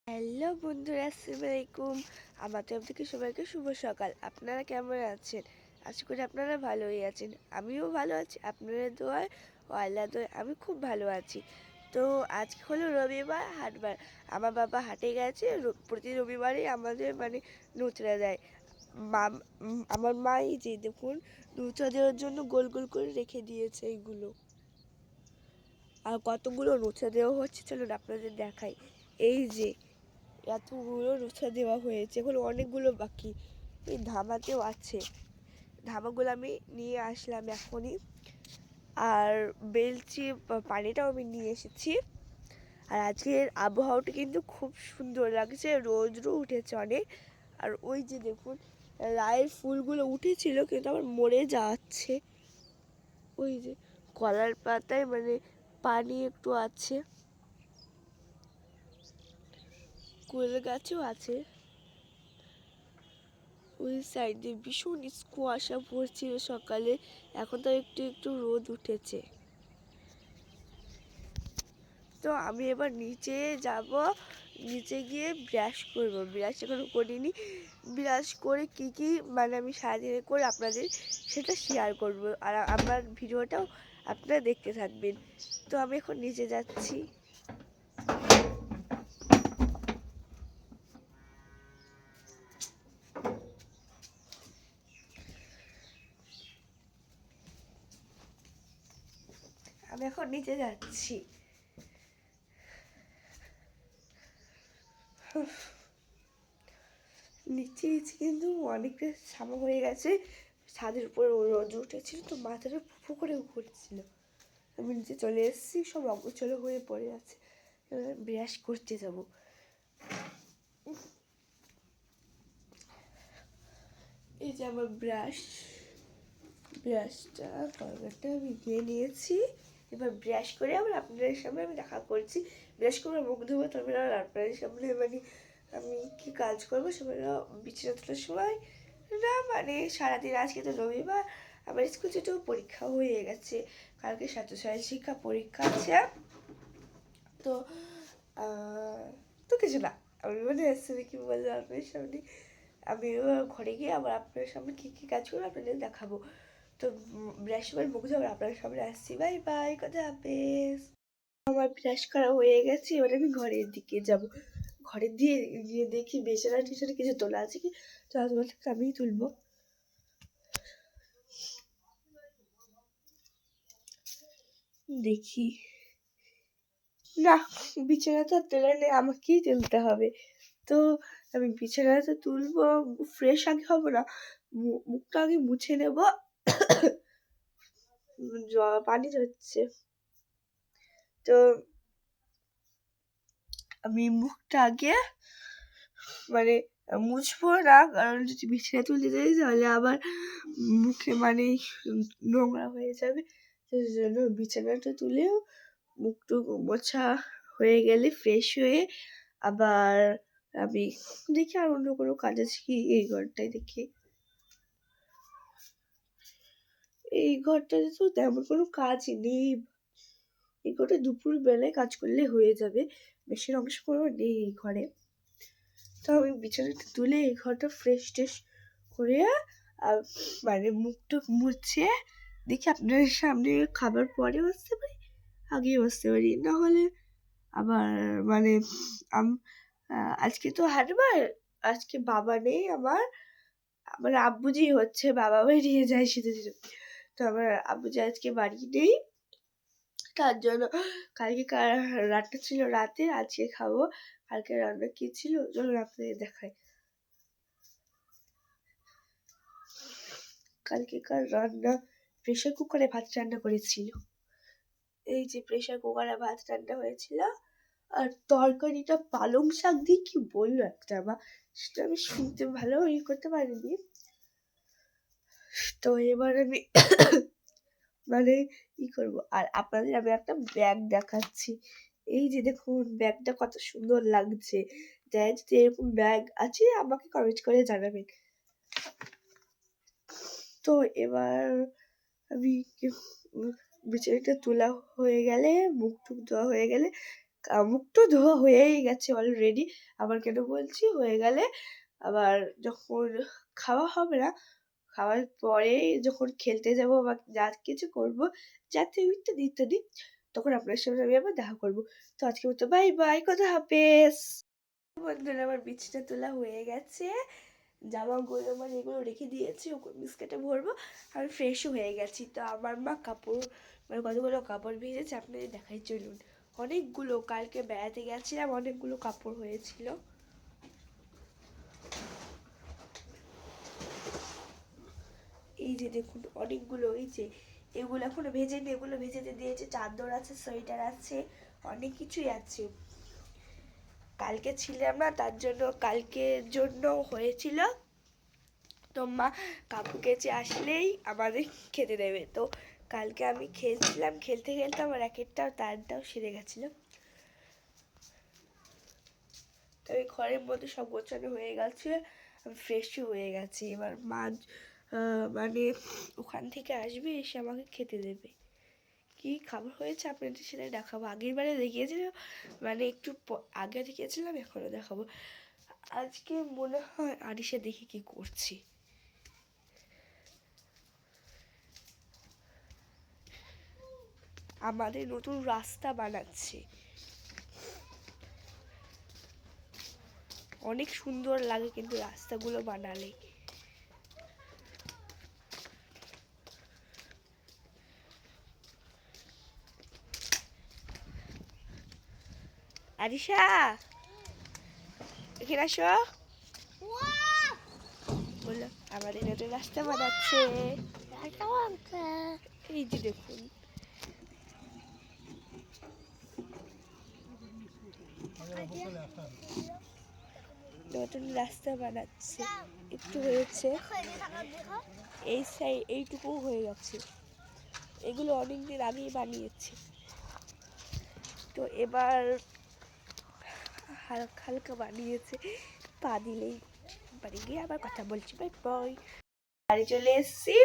Hello বন্ধুরা, আসসালামু আলাইকুম। আমার তরফ থেকে সবাইকে শুভ সকাল। আপনারা কেমন আছেন? আশা করি আপনারা ভালোই আছেন। আমিও ভালো আছি, আপনাদের দোয়ায় ও আল্লাহর দোয়ায় আমি খুব ভালো আছি। তো আজকে হলো রবিবার, হাটবার। আমার বাবা হাটে গেছে। প্রতি রবিবারই আমাদের নুতরা দেয়। আমার মা এই যে দেখুন, নুতরা দেওয়ার জন্য গোল গোল করে রেখে দিয়েছে এইগুলো। আর কতগুলো নুতরা দেওয়া হচ্ছে চলুন আপনাদের দেখাই। এই যে এতগুলো রোছা দেওয়া হয়েছে, এখন অনেকগুলো বাকি। এই ধামাতেও আছে, ধামাগুলো আমি নিয়ে আসলাম এখনই। আর বেলচি পানিটাও আমি নিয়ে এসেছি। আর আজকের আবহাওয়াটা কিন্তু খুব সুন্দর লাগছে, রোদ্রও উঠেছে অনেক। আর ওই যে দেখুন, রায়ের ফুলগুলো উঠেছিল কিন্তু আবার মরে যাচ্ছে। ওই যে কলার পাতায় পানি একটু আছে, কুল গাছও আছে। ওই সাইডে ভীষণ কুয়াশা পড়ছিল সকালে, এখন তো একটু একটু রোদ উঠেছে। তো আমি এবার নিচে যাব, নিচে গিয়ে ব্রাশ করব। ব্রাশ এখনো করিনি। ব্রাশ করে কি কি আমি সারাদিনে করে আপনাদের সেটা শেয়ার করব। আর আমার ভিডিওটাও আপনারা দেখতে থাকবেন। তো আমি এখন নিচে যাচ্ছি। আমি এখন নিচে যাচ্ছি। নিচে কিন্তু অনেকটা ছামা হয়ে গেছে। ছাদের উপরে রোদ উঠেছিল তো মাথাটা ফুফু করে ঘুরছিল। আমি নিচে চলে এসেছি, সব অগোছলো হয়ে পড়ে আছে। এবার ব্রাশ করতে যাব। এই যে আমার ব্রাশটা কলগেটটা আমি নিয়ে নিয়েছি। এবার ব্রাশ করে আবার আপনাদের সামনে আমি দেখা করছি। ব্রাশ করে মুখ ধোবো, তারপরে আর আপনাদের সামনে আমি কি কাজ করবো সেগুলো বিছানা তোলার সময় না। সারাদিন, আজকে তো রবিবার, আমার স্কুল যেহেতু পরীক্ষা হয়ে গেছে, কালকে ছাত্রছাত্রী শিক্ষা পরীক্ষা আছে। তো তো কিছু না, আমি আসছে কি বললাম আপনার সামনে। আমি ঘরে গিয়ে আবার আপনার সামনে কী কী কাজ করবো আপনাদের দেখাবো। তো ব্রাশ করে মুখ ধোবো, আপনার সামনে আসছি। বাই বাই, কথা হাফেজ। আমার ব্রাশ করা হয়ে গেছে, এবার আমি ঘরের দিকে যাব। ঘরে দিয়ে গিয়ে দেখি বেচারা টিচারে কিছু তোলা আছে কি, তো আমি তুলবো। দেখি না, বিছানাটা তোলা নেই, আমাকেই তুলতে হবে। তো আমি বিছানাটা তুলবো, ফ্রেশ আগে হবো না, মুখটা আগে মুছে নেব। পানি ঝরছে, তো আমি মুখটা আগে মুছবো না, কারণ যদি বিছানা তুলতে যাই তাহলে আবার মুখে নোংরা হয়ে যাবে। সেই জন্য বিছানাটা তুলেও মুখটুকু মোছা হয়ে গেলে ফ্রেশ হয়ে আবার আমি দেখি আর অন্য কোনো কাজ আছে কি। এই ঘরটায় দেখি, এই ঘরটাতে তো তেমন কোনো কাজ নেই। এই ঘরটা দুপুর বেলায় কাজ করলে হয়ে যাবে, বেশি অংশ কোনো নেই এই ঘরে। তো আমি বিছানাটা তুলে এই ঘরটা ফ্রেশ ট্রেশ করে আর মুখটুক মুছে দেখি আপনার সামনে খাবার পরে বসতে পারি, আগেই বসতে পারি, না হলে আবার আজকে তো হাটবার, আজকে বাবা নেই আমার। আমার আব্বুজি হচ্ছে, বাবা বেরিয়ে যায় শীতে শীতে। তো আমার আব্বুজি আজকে বাড়ি নেই, তার জন্য কালকে রান্না ছিল রাতে, আজকে খাবো। কালকে রান্না কি ছিল চলুন আপনাদের দেখাই। কালকেকার রান্না প্রেশার কুকারে ভাত রান্না করেছিল। এই যে প্রেশার কুকারে ভাত রান্না হয়েছিল। আর তরকারিটা পালং শাক দিয়ে কি বললো একটা, বা সেটা আমি শুনতে ভালো করতে পারিনি। তো এবার আমি করবো। আর আপনাদের আমি একটা ব্যাগ দেখাচ্ছি। এই যে দেখুন, ব্যাগটা কত সুন্দর লাগছে। যাই যদি এরকম ব্যাগ আছে আমাকে কমেন্ট করে জানাবেন। তো এবার আমি বিছানাটা তোলা হয়ে গেলে, মুখ টুক ধোয়া হয়ে গেলে মুখ তো ধোয়া হয়েই গেছে অলরেডি, আবার কেন বলছি হয়ে গেলে আবার যখন খাওয়া হবে না, খাওয়ার পরে যখন খেলতে যাবো বা যা কিছু করবো যাতে ইত্যাদি ইত্যাদি, তখন আপনার সঙ্গে আমি আবার দেখা করবো। তো আজকের মতো বাই বাই, কথা হাফেজ। বন্ধুরা আমার বিছটা তোলা হয়ে গেছে, জামাগুলো মানে এগুলো রেখে দিয়েছি, ওগুলো বিস্কেটে ভরবো, আর ফ্রেশও হয়ে গেছি। তো আমার মা কাপড় মানে কতগুলো কাপড় ভিজেছে আপনাদের দেখাই, চলুন। অনেকগুলো, কালকে বেড়াতে গেছিলাম, অনেকগুলো কাপড় হয়েছিল। এই যে দেখুন অনেকগুলো, এই যে এগুলো এখনো ভেজেনি, এগুলো ভেজেতে দিয়েছে, চাদর আছে, সোয়েটার আছে, অনেক কিছুই আছে। কালকে ছিলাম না তার জন্য, কালকের জন্য হয়েছিল। তো মা কাকু কেচে আসলেই আমাদের খেতে দেবে। তো কালকে আমি খেলছিলাম, খেলতে খেলতে আমার র্যাকেটটাও তারটাও সেরে গেছিলো। তো এই ঘরের মধ্যে সব গোছানো হয়ে গেছে, আমি ফ্রেশও হয়ে গেছি। এবার মা মানে ওখান থেকে আসবে, এসে আমাকে খেতে দেবে। কি খাবার হয়েছে আপনাদের সেটা দেখাবো। আগের বারে দেখিয়েছিল, মানে একটু আগে দেখিয়েছিলাম, এখনও দেখাবো। আজকে মনে হয় আরিশা দেখি কি করছি। আমাদের নতুন রাস্তা বানাচ্ছে, অনেক সুন্দর লাগে কিন্তু রাস্তাগুলো বানালে। আরিশা এখানে আসো, বললো আমাদের নতুন রাস্তা বানাচ্ছে। এই যে দেখুন, নতুন রাস্তা বানাচ্ছে, একটু হয়েছে, এই সাইড এইটুকু হয়ে গেছে, এগুলো অনেকদিন আগেই বানিয়েছে। তো এবার হালকা হালকা বানিয়েছে, পা দিলেই বাড়ি গিয়ে আবার কথা বলছি, বাই বাই। বাড়ি চলে এসেছি,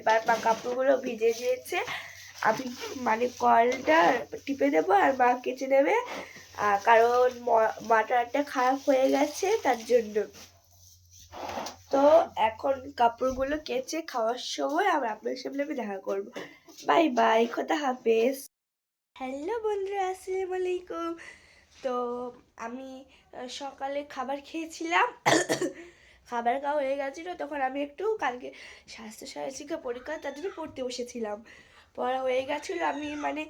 এবার মা কাপড়গুলো ভিজে দিয়েছে, আমি মানে কলটা টিপে দেবো আর মা কেচে নেবে, কারণ মাটারটা খারাপ হয়ে গেছে তার জন্য। তো এখন কাপড়গুলো কেচে খাওয়ার সময় আবার আপনার সামনে আমি দেখা করবো। বাই বাই, খোদা হাফেজ। হ্যালো বন্ধুরা, আসসালামু আলাইকুম। তো আমি সকালে খাবার খেয়েছিলাম, খাবার খাওয়া হয়ে গেছিলো, তখন আমি একটু কালকে স্বাস্থ্য সহায়িকা পরীক্ষা তার জন্য পড়তে বসেছিলাম। পড়া হয়ে গেছিলো, আমি মানে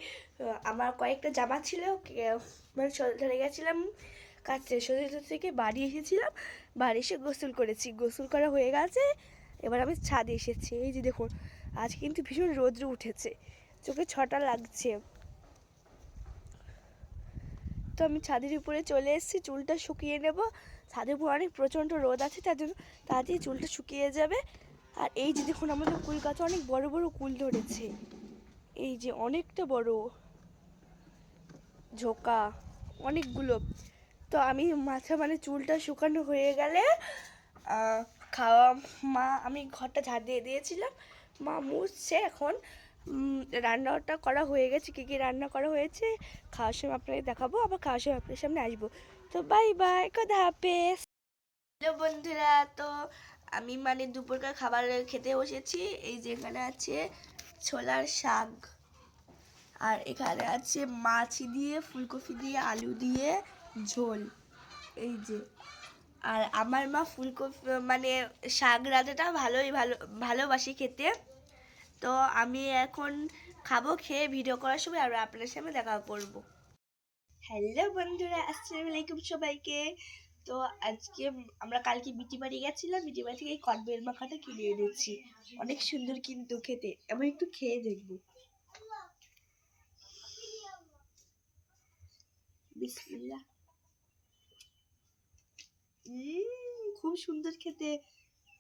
আমার কয়েকটা জামা ছিল, মানে ধরে গেছিলাম কাছে, সজীব থেকে বাড়ি এসেছিলাম, বাড়ি এসে গোসল করেছি, গোসল করা হয়ে গেছে। এবার আমি ছাদে এসেছি, এই যে দেখুন আজ কিন্তু ভীষণ রৌদ্র উঠেছে, চোখে ছটা লাগছে। তো আমি ছাদের উপরে চলে এসেছি, চুলটা শুকিয়ে নেব, ছাদের উপর অনেক প্রচণ্ড রোদ আছে, তার জন্য তাড়াতাড়ি চুলটা শুকিয়ে যাবে। আর এই যে দেখুন আমাদের কুল গাছে অনেক বড় বড় কুল ধরেছে, এই যে অনেকটা বড় ঝোঁকা, অনেকগুলো। তো আমি মাথা মানে চুলটা শুকানো হয়ে গেলে খাওয়া, মা আমি ঘরটা ঝাড় দিয়ে দিয়েছিলাম, মা মুছছে এখন। রান্নাটা করা হয়ে গেছে, কী কী রান্না করা হয়েছে খাওয়ার সময় আপনাদের দেখাবো, আবার খাওয়ার সময় আপনাদের সামনে আসবো। তো বাই বাই, খোদা হাফেজ। হ্যালো বন্ধুরা, তো আমি মানে দুপুরকার খাবার খেতে বসেছি। এই যে এখানে আছে ছোলার শাক, আর এখানে আছে মাছ দিয়ে, ফুলকপি দিয়ে, আলু দিয়ে ঝোল, এই যে। আর আমার মা ফুলকপি মানে শাক রাঁধাটা ভালোবাসি খেতে। তো আমি এখন খাবো, খেয়ে ভিডিও করার সময় আর আপনার সামনে দেখা করব। হ্যালো বন্ধুরা, আসসালামু আলাইকুম সবাইকে। তো আজকে আমরা কালকে বিটি বাড়ি গেছিলাম, বিটি বাড়ি থেকে এই কদবেল মাখাটা কিনে এনেছি, অনেক সুন্দর কিন্তু খেতে, আমি একটু খেয়ে দেখবো। বিসমিল্লাহ। খুব সুন্দর খেতে।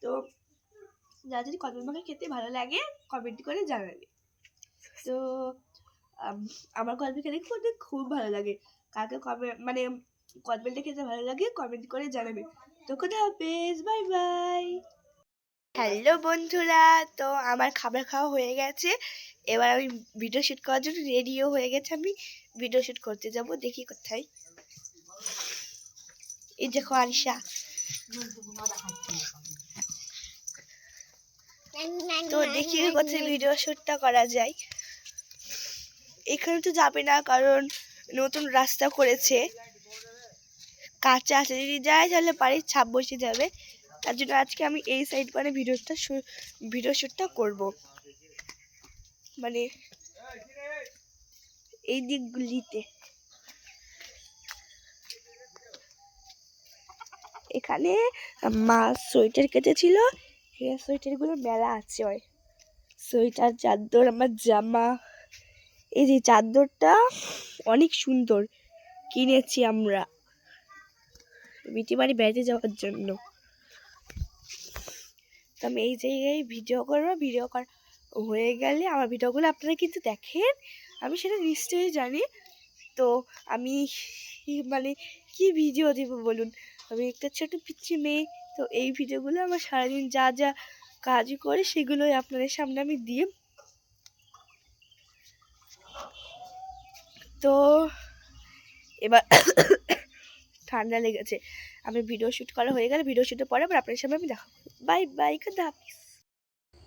তো যাদের কদবেল মাখা খেতে ভালো লাগে কমেন্ট করে জানাবে। তো আমার কদবেল খেতে খুব ভালো লাগে, কাকে কবে মানে কদবেলটা খেতে ভালো লাগে কমেন্ট করে জানাবে। তো খোদা হাফেজ, বাই বাই। হ্যালো বন্ধুরা, তো আমার খাবার খাওয়া হয়ে গেছে। এবার আমি ভিডিও শুট করার জন্য রেডিও হয়ে গেছে। আমি ভিডিও শুট করতে যাব, দেখি কোথায়। এই দেখো আরিশা। তো দেখি কোথায় ভিডিও শুটটা করা যায়। এখানে তো যাবে না, কারণ নতুন রাস্তা করেছে, কাঁচা আছে, যদি যায় তাহলে বাড়ির ছাপ বসে যাবে। তার জন্য আজকে আমি এই সাইড মানে ভিডিও শুটটা করব, মানে এই দিকগুলিতে। এখানে মা সোয়েটার কেটেছিল, এই সোয়েটারগুলো মেলা আছে। ওই সোয়েটার, চাদর, আমার জামা। এই যে চাদরটা অনেক সুন্দর, কিনেছি আমরা বিটি বাড়ি বেড়াতে যাওয়ার জন্য। তো আমি এই জায়গায় ভিডিও করবো, ভিডিও করা হয়ে গেলে আমার ভিডিওগুলো আপনারা কিন্তু দেখেন, আমি সেটা নিশ্চয়ই জানি। তো আমি মানে কি ভিডিও দিব বলুন, আমি একটা ছোট পিচ্ছি মেয়ে। তো এই ভিডিওগুলো আমার সারাদিন যা যা কাজ করে সেগুলোই আপনাদের সামনে আমি দিই। তো এবার ঠান্ডা লেগেছে, আমি ভিডিও শ্যুট করা হয়ে গেলে ভিডিও শ্যুটের পরে আবার আপনাদের সামনে আমি দেখাবো। বাই বাই, খুদা হাফিজ।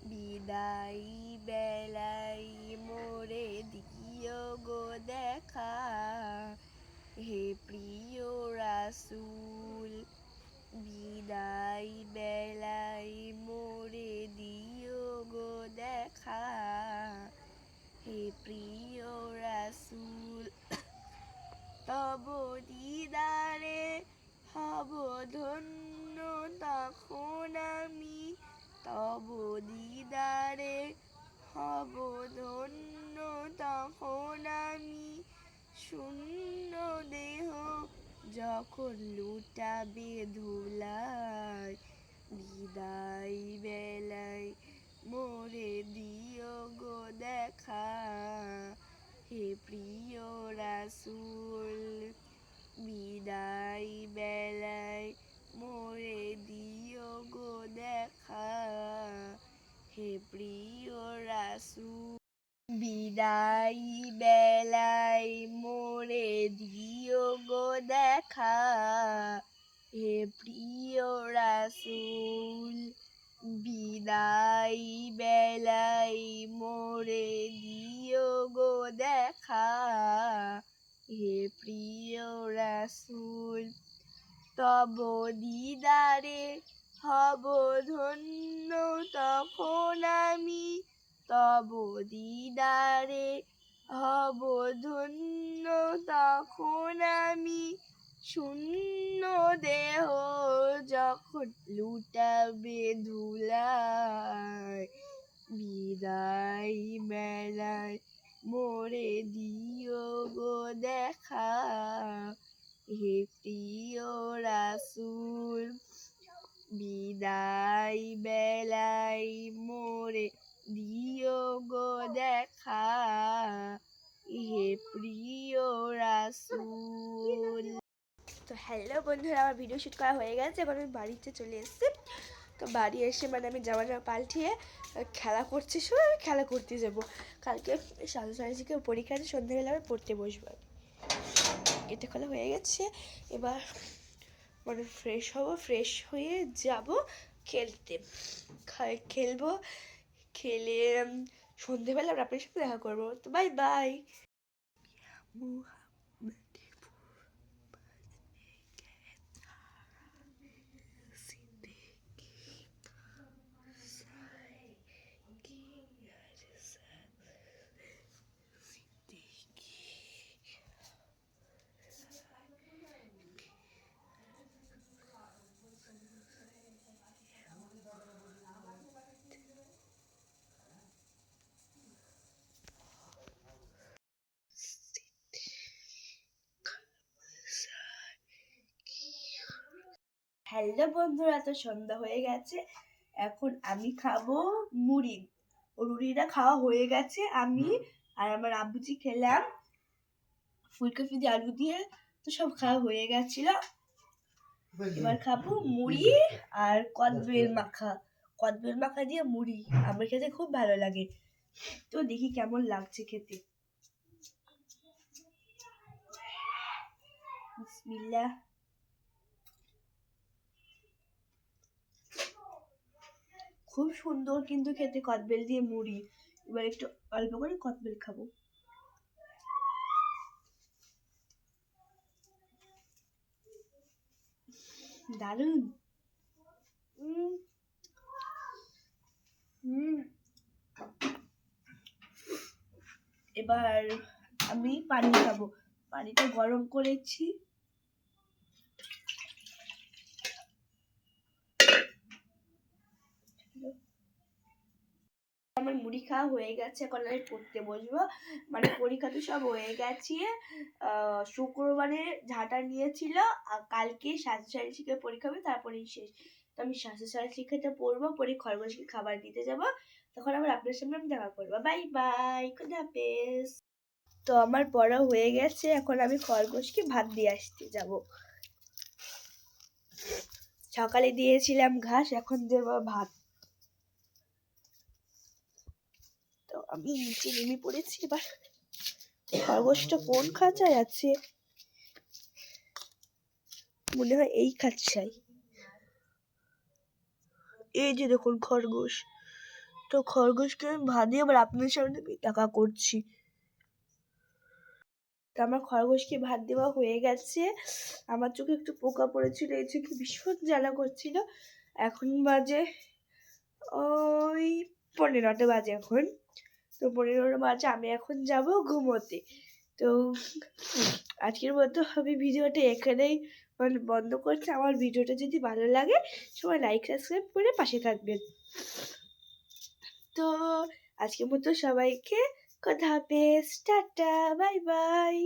বিদায় বেলাই মোরে দিও গো দেখা, হে প্রিয় রাসূল। বিদায় বেলাই মোরে দিও গো দেখা, হে প্রিয় রাসূল। তব দিদারে হব ধন্য তখন আমি, তব দিদারে হব ধন্য তখন আমি। শূন্য দেহ যখন লুটাবে ধুলায়, বিদায় বেলায় মোরে দিও গো দেখা, হে প্রিয় রাসূল। বিদায় বেলায় মোরে দিও গো দেখা, হে প্রিয় রাসূল। বিদায় বেলায় মোরে দিও গো দেখা, হে প্রিয় রাসূল। বিদায় বেলায় মোরে দিও গো দেখা, হে প্রিয় রাসূল। তব দিদারে হব ধন্য তখন আমি, তব দিদারে হব ধন্য তখন আমি। শূন্য দেহ যখন লুটাবে ধুলায়, বিদায় বেলায় মোরে দিও গো দেখা, হে প্রিয় রাসূল। বিদায় বেলায় মোরে দিও গো দেখা, হে প্রিয় রাসূল। তো হ্যালো বন্ধুরা, আমার ভিডিও শ্যুট করা হয়ে গেছে, এবার আমি বাড়িতে চলে এসেছি। তো বাড়ি এসে মানে আমি জামা পাল্টিয়ে খেলা করছি, সময় আমি খেলা করতে যাব। কালকে 6:30 পরীক্ষা আছে, সন্ধ্যাবেলা আমি পড়তে বসবো। এটা খোলা হয়ে গেছে, এবার মানে ফ্রেশ হব, ফ্রেশ হয়ে যাব খেলতে। খেলবো, খেলে সন্ধেবেলা আপনার সাথে দেখা করবো। তো বাই বাই। হ্যালো বন্ধুরা, তো সন্ধ্যা হয়ে গেছে, এখন আমি খাবো মুড়ি। মুড়িটা খাওয়া হয়ে গেছে, আমি আর আমার আব্বুজি খেলাম ফুলকপি দিয়ে আলু দিয়ে। তো সব খাওয়া হয়ে গেছিল, এবার খাবো মুড়ি আর কদবেল মাখা। কদবেল মাখা দিয়ে মুড়ি আমার খেতে খুব ভালো লাগে। তো দেখি কেমন লাগছে খেতে। বিসমিল্লাহ। খুব সুন্দর কিন্তু খেতে কদবেল দিয়ে মুড়ি। এবার একটু অল্প করে কদবেল খাবো। দারুণ। এবার আমি পানি খাবো। পানিটা গরম করেছি। আমার মুড়ি খাওয়া হয়ে গেছে, এখন আমি পড়তে বসবো। মানে পরীক্ষা তো সব হয়ে গেছে। শুক্রবারে ঝাঁটা নিয়েছিল, আর কালকে স্বাস্থ্য শিক্ষার পরীক্ষা হবে, তারপরেই শেষ। তো আমি স্বাস্থ্য শিক্ষাটা পড়বো, পরে খরগোশকে খাবার দিতে যাব। তখন আবার আপনার সামনে আমি দেখা করবো। বাই বাই, খুদা হাফেজ। তো আমার পড়া হয়ে গেছে, এখন আমি খরগোশকে ভাত দিয়ে আসতে যাব। সকালে দিয়েছিলাম ঘাস, এখন দেবো ভাত। তো আমি নিচে নেমে পড়েছি। এবার খরগোশটা কোন খাঁচায় আছে? মনে হয় এই খাঁচায়। এই যে দেখুন খরগোশ। তো খরগোশকে আমি ভাত দিয়ে আবার আপনার সামনে দেখা করছি। তো আমার খরগোশকে ভাত দেওয়া হয়ে গেছে। আমার চোখে একটু পোকা পড়েছিল, এই চোখে ভীষণ জ্বালা করছিল। এখন বাজে ওই 15টা বাজে এখন। তো 15টা বাজে, আমি এখন যাব ঘুমোতে। তো আজকের মতো আমি ভিডিওটা এখানেই বন্ধ করছি। আমার ভিডিওটা যদি ভালো লাগে সবাই লাইক সাবস্ক্রাইব করে পাশে থাকবেন। তো আজকের মতো সবাইকে খোদা হাফেজ, টাটা, বাই বাই।